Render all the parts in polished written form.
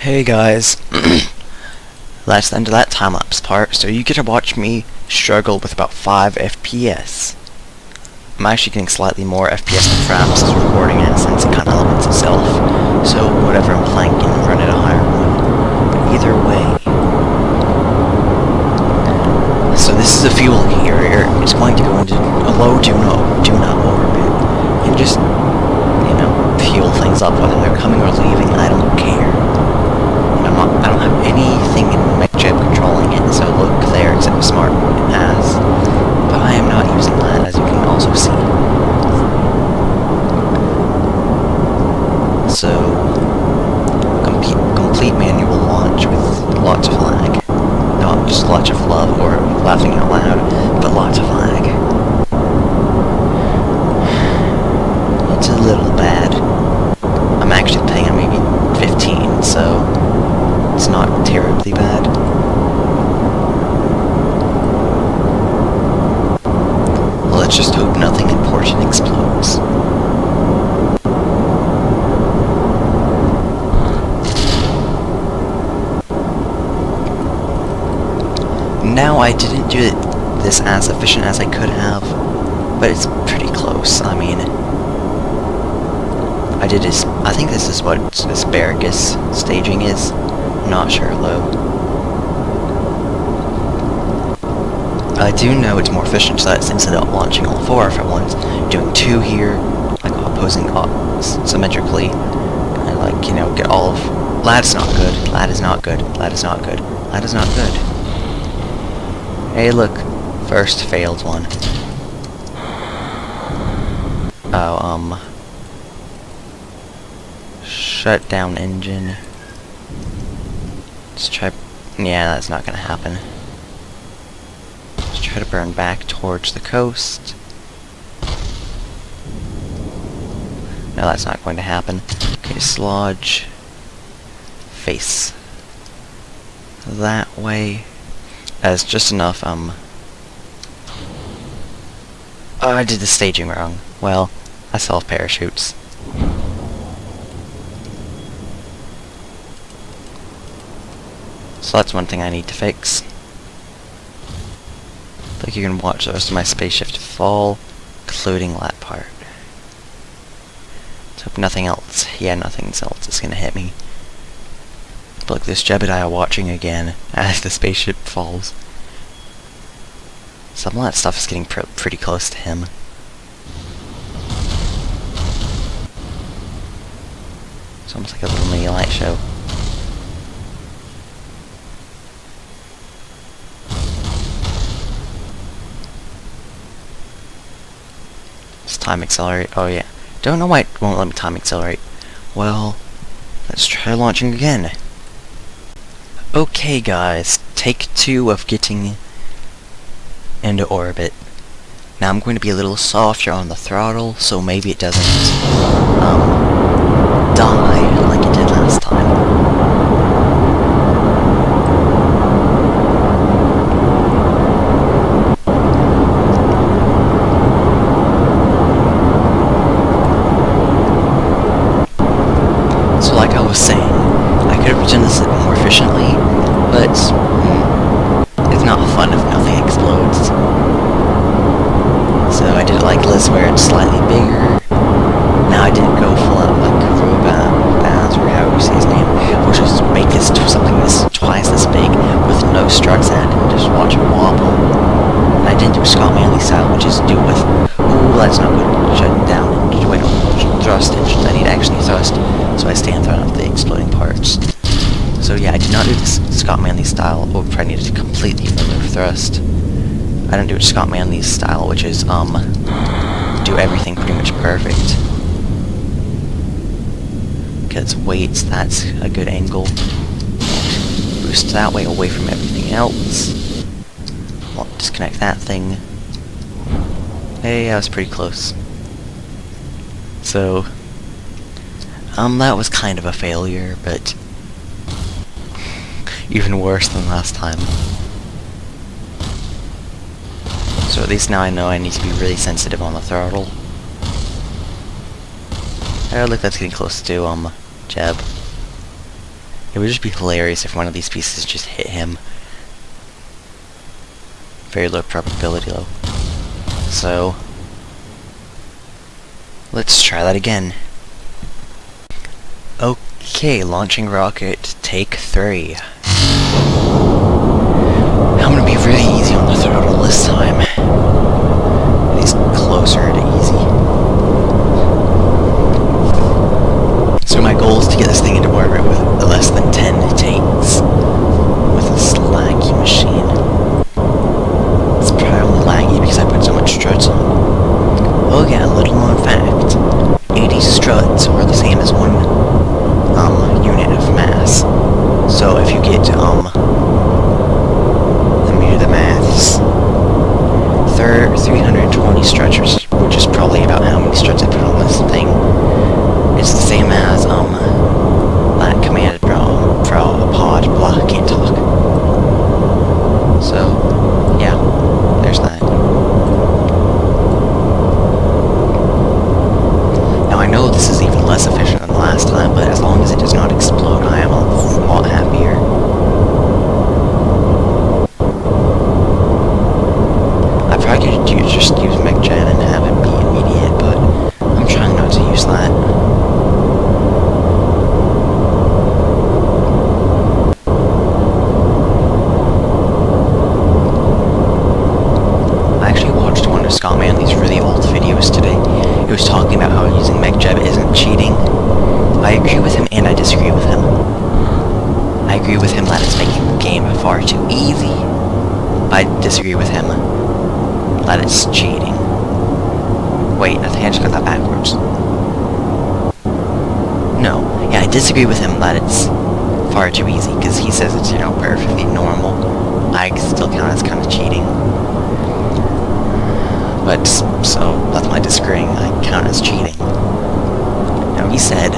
Hey guys, that's the end of that time-lapse part, so you get to watch me struggle with about 5 FPS. I'm actually getting slightly more FPS than perhaps is recording it since it kind of limits itself, so whatever I'm playing can run at a higher one. But either way, so this is a fuel carrier. It's going to go into a low Duna orbit and just, you know, fuel things up whether they're coming or leaving. I don't care. I don't have anything in my chip controlling it, so look there, except smart as. But I am not using that, as you can also see. So, complete manual launch with lots of lag. Not just lots of love or laughing out loud, but lots of lag. It's a little bad. I'm actually paying at maybe 15, so it's not terribly bad. Well, let's just hope nothing important explodes. Now, I didn't do this as efficient as I could have, but it's pretty close. I mean, I think this is what asparagus staging is. Not sure though. I do know it's more efficient, so that's instead of launching all 4 at once, doing 2 here, like opposing symmetrically, and like, you know, get all of. Lad is not good. Lad is not good. Lad is not good. Lad is not good. Hey, look, first failed one. Oh, shut down engine. Let's try. Yeah, that's not gonna happen. Let's try to burn back towards the coast. No, that's not going to happen. Okay, dislodge. Face. That way. That's just enough, oh, I did the staging wrong. Well, I still have parachutes. So that's one thing I need to fix. I think you can watch the rest of my spaceship fall, including that part. So if nothing else, yeah, nothing else is gonna hit me. But look, this Jebediah watching again as the spaceship falls. Some of that stuff is getting pretty close to him. It's almost like a little mini light show. Let's time accelerate. Oh yeah. Don't know why it won't let me time accelerate. Well, let's try launching again. Okay guys, take 2 of getting into orbit. Now I'm going to be a little softer on the throttle, so maybe it doesn't die like it did last time. So like I was saying, I could have done this more efficiently, but it's not fun if nothing explodes. So I did it like this, where it's slightly bigger. Now I didn't go full out like Baz, or however you say his name, which is make this something this twice this big with no struts and just watch it wobble. And I didn't do Scott Manley style, which is do with, ooh, that's not good, shut down, and wait, no, thrust engines. I need to actually thrust, so I stay in front of the exploding parts. So yeah, I did not do this Scott Manley style, or I needed to completely remove thrust. I didn't do it Scott Manley's style, which is, do everything pretty much perfect. Because weights, that's a good angle. Boost that way away from everything else. Well, disconnect that thing. Hey, I was pretty close. So, that was kind of a failure, but even worse than last time. So at least now I know I need to be really sensitive on the throttle. Oh look, that's getting close to, Jeb. It would just be hilarious if one of these pieces just hit him. Very low probability though. So, let's try that again. Okay, launching rocket, take 3. I'm gonna be really easy on the throttle this time. At least closer to easy. So my goal is to get this thing into orbit with less than 10 takes with this laggy machine. It's probably laggy because I put so much struts on. Oh yeah, little known fact. 80 struts are the same as 1 unit of mass. So if you get let me do the maths. 320 struts, which is probably about how many struts I put on this thing. It's the same as that command pod, blah, can't talk. So yeah, there's that. Now I know this is even less efficient than last time, but as long as it does not explode, I am a lot happier. I probably could just use MechGen and have it be immediate, but I'm trying not to use that. I actually watched one of Scott Manley's really old videos today. He was talking about how using MechJeb isn't cheating. I agree with him and I disagree with him. I agree with him that it's making the game far too easy. I disagree with him that it's cheating. Wait, I think I just got that backwards. No, yeah, I disagree with him that it's far too easy, because he says it's, you know, perfectly normal. I still count as kind of cheating. But, so, that's my disagreeing, I count as cheating. Now, he said,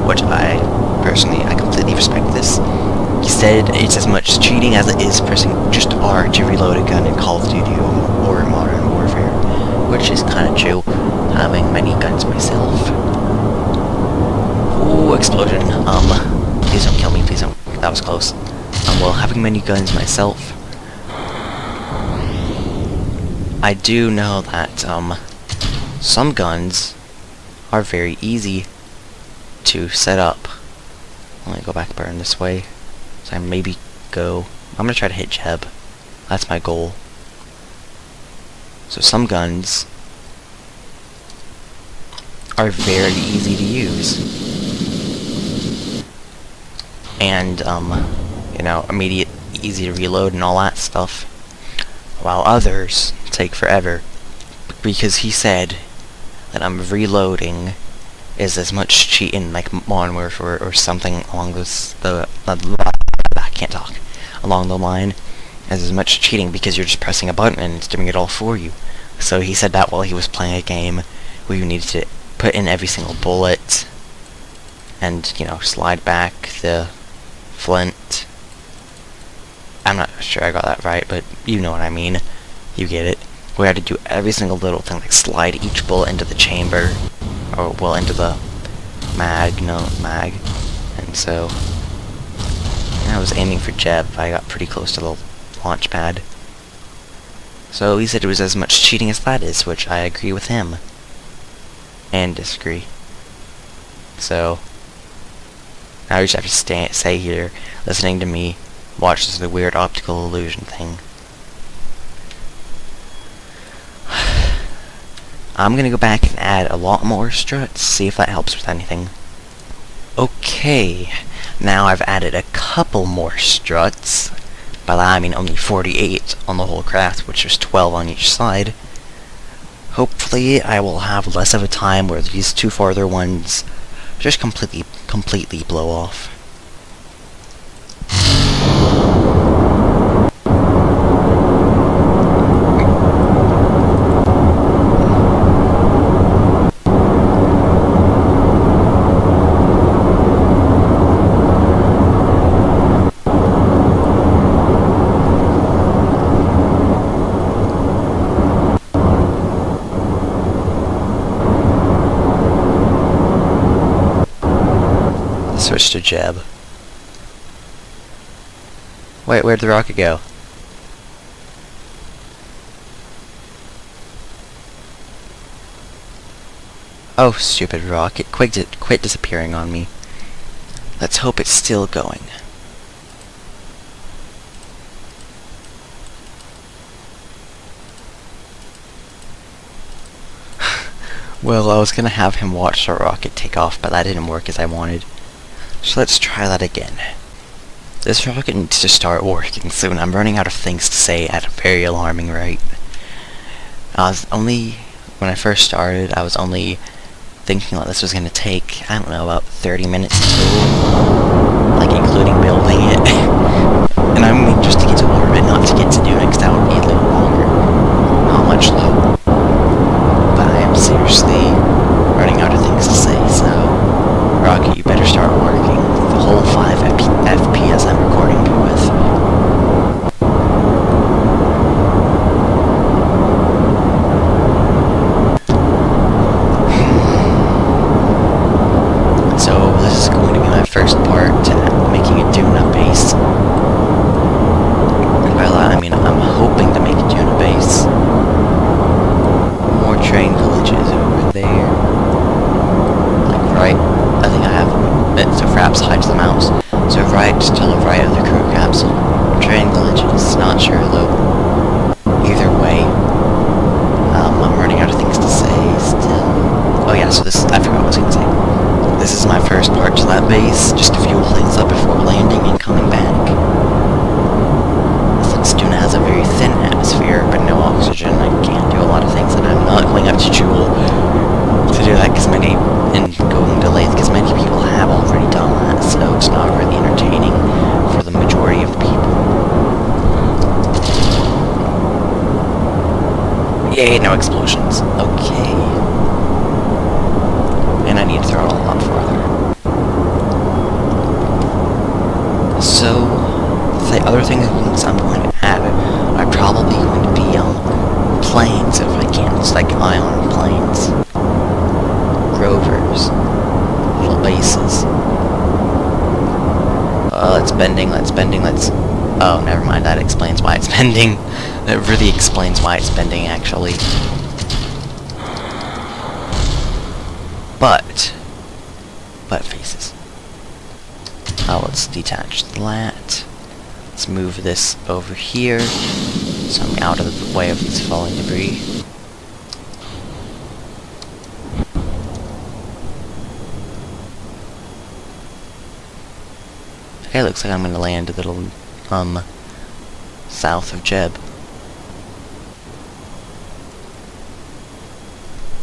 which I completely respect this, he said it's as much cheating as it is pressing just R to reload a gun in Call of Duty or Modern Warfare, which is kind of true, having many guns myself. Ooh, explosion. Please don't kill me, please don't. That was close. I'm well, having many guns myself, I do know that, some guns are very easy to set up. Let me go back burn this way. So I maybe go... I'm gonna try to hit Jeb. That's my goal. So some guns are very easy to use. And, you know, immediate, easy to reload and all that stuff. While others take forever. Because he said that reloading is as much cheating like Modern Warfare or something along this, I can't talk, along the line, as much cheating because you're just pressing a button and it's doing it all for you. So he said that while he was playing a game where you needed to put in every single bullet and, you know, slide back the flint. I'm not sure I got that right, but you know what I mean. You get it. We had to do every single little thing, like slide each bullet into the chamber, or, well, into the mag. And so, I was aiming for Jeb. I got pretty close to the launch pad. So he said it was as much cheating as that is, which I agree with him. And disagree. So, now you just have to stay here, listening to me, watch this weird optical illusion thing. I'm gonna go back and add a lot more struts, see if that helps with anything. Okay, now I've added a couple more struts. By that I mean only 48 on the whole craft, which is 12 on each side. Hopefully I will have less of a time where these two farther ones just completely blow off. Switch to Jeb. Wait, where'd the rocket go? Oh, stupid rocket. Quit disappearing on me. Let's hope it's still going. Well, I was gonna have him watch the rocket take off, but that didn't work as I wanted. So let's try that again. This rocket needs to start working soon. I'm running out of things to say at a very alarming rate. When I first started, I was only thinking that this was going to take, I don't know, about 30 minutes total. Like, including building it. And I mean just to get to orbit, not to get to Duna, because that would be a little longer. Not much though. But I am seriously running out of things to say, so... Rocket, you better start working the whole 5 FPS I'm recording you with. So this is going to be my first part to making a Duna base. And by that I mean I'm hoping to make a Duna base. More train villages over there. Like right. I think I have it, so perhaps hides the mouse. So right to the right of the crew capsule. Train villages, not sure though. Either way. I'm running out of things to say still. Oh yeah, so this, I forgot what I was gonna say. This is my first part to that base, just to fuel things up before landing and coming back. Since Duna has a very thin atmosphere, but no oxygen, I can't do a lot of things, and I'm not going up to Jewel to do that, because going to Lathe, because many people have already done that, so it's not really entertaining for the majority of the people. Yay, no explosions. Okay. And I need to throw it a lot farther. So, the other things I'm going to add are probably going to be planes if I can. It's like ion planes. Rovers. Little bases. Let's bending, let's... Oh, never mind, that explains why it's bending. That really explains why it's bending, actually. But faces. Oh, let's detach that. Let's move this over here, so I'm out of the way of this falling debris. Okay, looks like I'm gonna land a little, south of Jeb.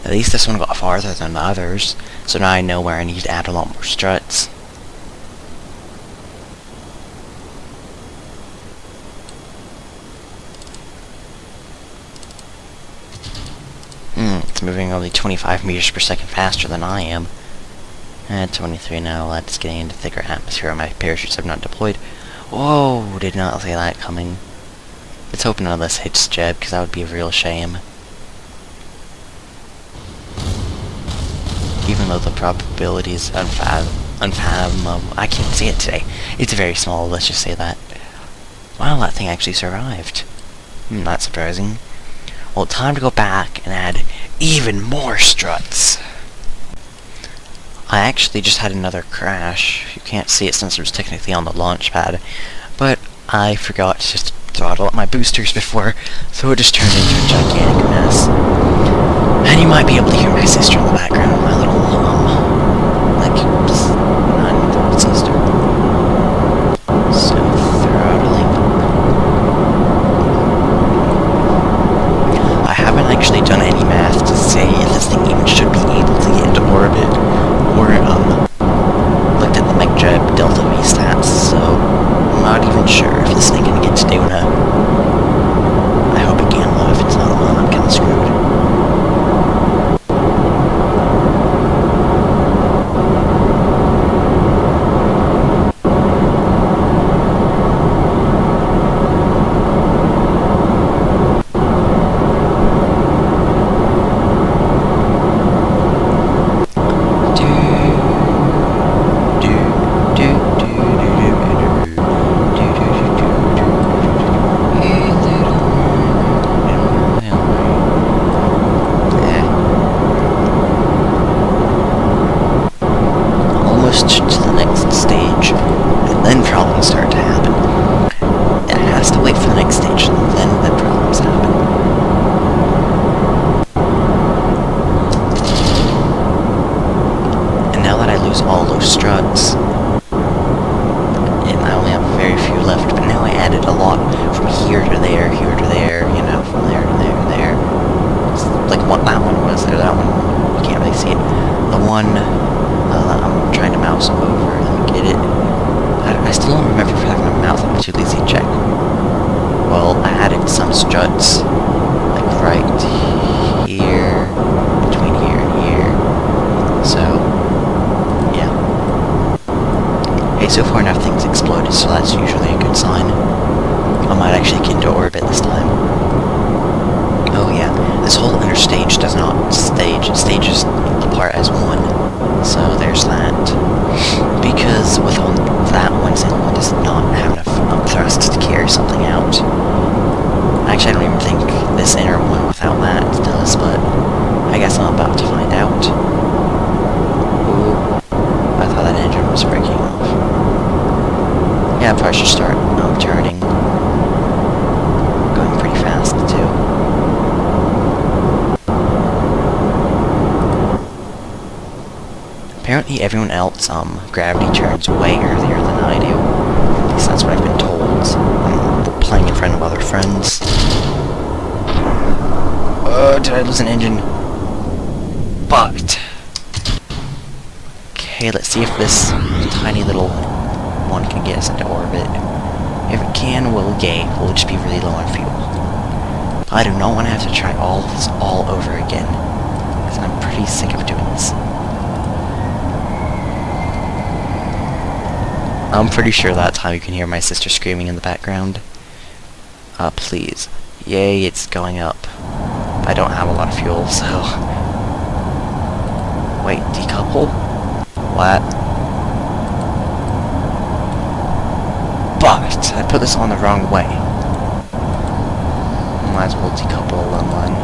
At least this one got farther than the others, so now I know where I need to add a lot more struts. It's moving only 25 meters per second faster than I am. At 23 now, that's getting into thicker atmosphere and my parachutes have not deployed. Whoa, did not see that coming. Let's hope none of this hits Jeb, because that would be a real shame. Even though the probability is unfathomable. I can't see it today. It's very small, let's just say that. Wow, that thing actually survived. Not surprising. Well, time to go back and add even more struts. I actually just had another crash. You can't see it since it was technically on the launch pad, but I forgot to just throttle up my boosters before, so it just turned into a gigantic mess. And you might be able to hear my sister in the background, my little like, not sister. So, throttling. I haven't actually done any math to say if this thing even should be able to get into orbit, or, looked at the MechJeb Delta V stats, so I'm not even sure if this thing can get to Duna. I hope it can, though. If it's not, well, I'm kinda screwed. To the next stage, and then problems start to happen. It has to wait for the next stage, and then the problems happen. And now that I lose all those struts, and I only have very few left, but now I added a lot from here to there, you know, from there to there to there. It's like what that one was there, that one, you can't really see it. The one, I'm trying to mouse over, let me get it. I still don't remember if I have my mouse, I'm too lazy to check. Well, I added some struts, like right here, between here and here. So, yeah. Hey, so far nothing's exploded, so that's usually a good sign. I might actually get into orbit this time. Oh yeah, this whole inner stage does not stage, it stages apart as one. So there's that. Because with all that one single one does not have enough thrust to carry something out. Actually, I don't even think this inner one without that does, but I guess I'm about to find out. Ooh, I thought that engine was breaking off. Yeah, I probably should start turning. Going pretty fast too. Apparently everyone else, gravity turns way earlier than I do. At least that's what I've been told. I'm playing in front of other friends. Did I lose an engine? But okay, let's see if this tiny little one can get us into orbit. If it can, we'll just be really low on fuel. I do not want to have to try all this all over again, because I'm pretty sick of doing this. I'm pretty sure that time you can hear my sister screaming in the background. Please. Yay, it's going up. I don't have a lot of fuel, so... Wait, decouple? What? But... I put this on the wrong way. Might as well decouple one line.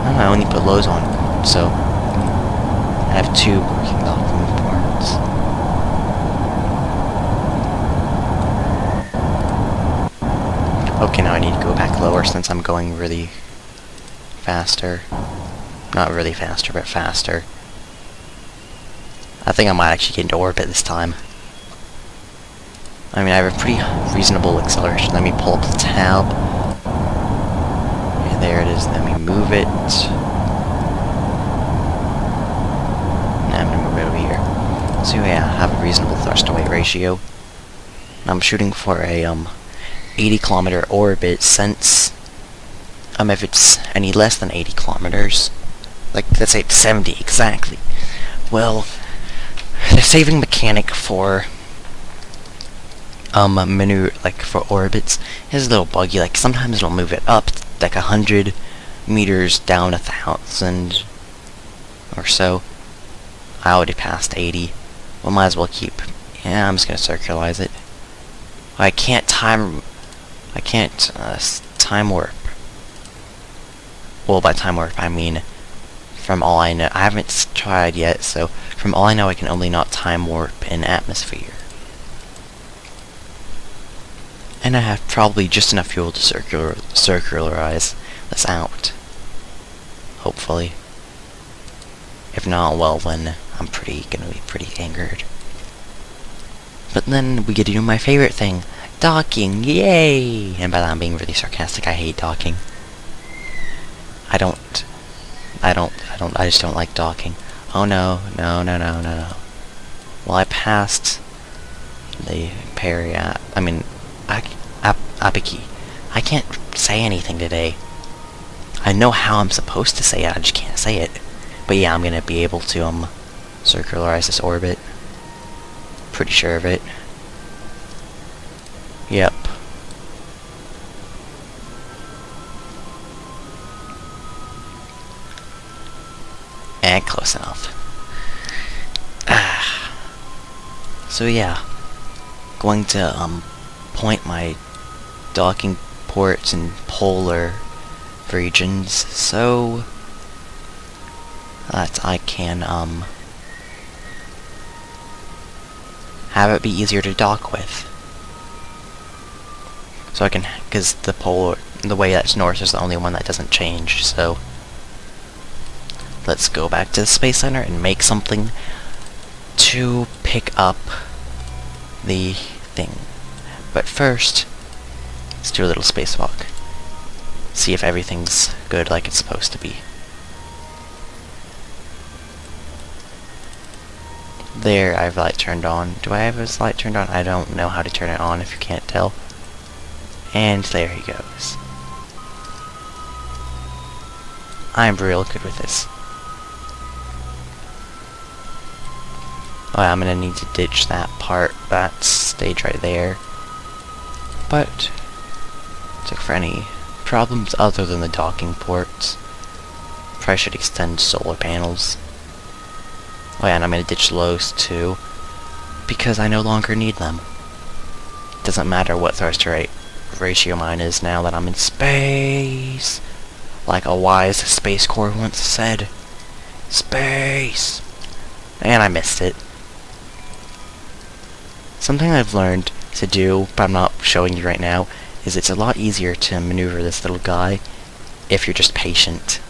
Oh, I only put lows on, so I have 2 working docking ports. Okay, now I need to go back lower since I'm going really faster. Not really faster, but faster. I think I might actually get into orbit this time. I mean, I have a pretty reasonable acceleration. Let me pull up the tab. And there it is. Let me move it. Now I'm going to move it over here. So yeah, I have a reasonable thrust-to-weight ratio. I'm shooting for a 80-kilometer orbit since if it's any less than 80 kilometers, like let's say it's 70 exactly, well, the saving mechanic for for orbits is a little buggy. Like sometimes it'll move it up like 100 meters down 1,000 or so. I already passed 80. Well, might as well keep. Yeah, I'm just gonna circularize it. I can't time warp. Well, by time warp I mean, from all I know, I haven't tried yet, so from all I know I can only not time warp in atmosphere. And I have probably just enough fuel to circularize this out. Hopefully. If not, well then I'm gonna be pretty angered. But then we get to do my favorite thing. Docking, yay! And by that I'm being really sarcastic, I hate docking. I just don't like docking. Oh no. Well, I passed the Apiki. I can't say anything today. I know how I'm supposed to say it, I just can't say it. But yeah, I'm gonna be able to, circularize this orbit. Pretty sure of it. Yep. And close enough. So yeah, going to point my docking ports in polar regions so that I can have it be easier to dock with. So I can, because the way that's north is the only one that doesn't change, so let's go back to the Space Center and make something to pick up the thing. But first, let's do a little spacewalk. See if everything's good like it's supposed to be. There, I have light turned on. Do I have this light turned on? I don't know how to turn it on if you can't tell. And there he goes. I'm real good with this. Oh, I'm gonna need to ditch that that stage right there. But, check for any problems other than the docking ports. Probably should extend solar panels. Oh yeah, and I'm gonna ditch lows too, because I no longer need them. Doesn't matter what thrust-to-weight ratio mine is now that I'm in space. Like a wise Space Corps once said. Space! And I missed it. Something I've learned to do, but I'm not showing you right now, is it's a lot easier to maneuver this little guy if you're just patient.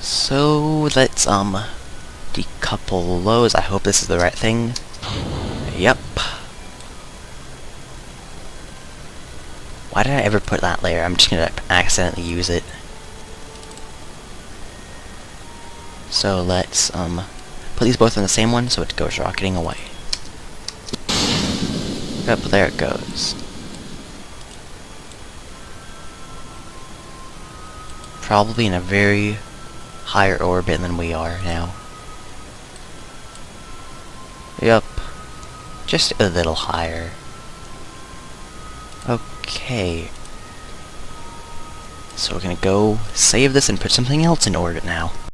So let's decouple lows. I hope this is the right thing. Yep. Why did I ever put that layer? I'm just gonna accidentally use it. So let's put these both in the same one so it goes rocketing away. Yep, there it goes. Probably in a very higher orbit than we are now. Yep. Just a little higher. Okay. So we're gonna go save this and put something else in orbit now.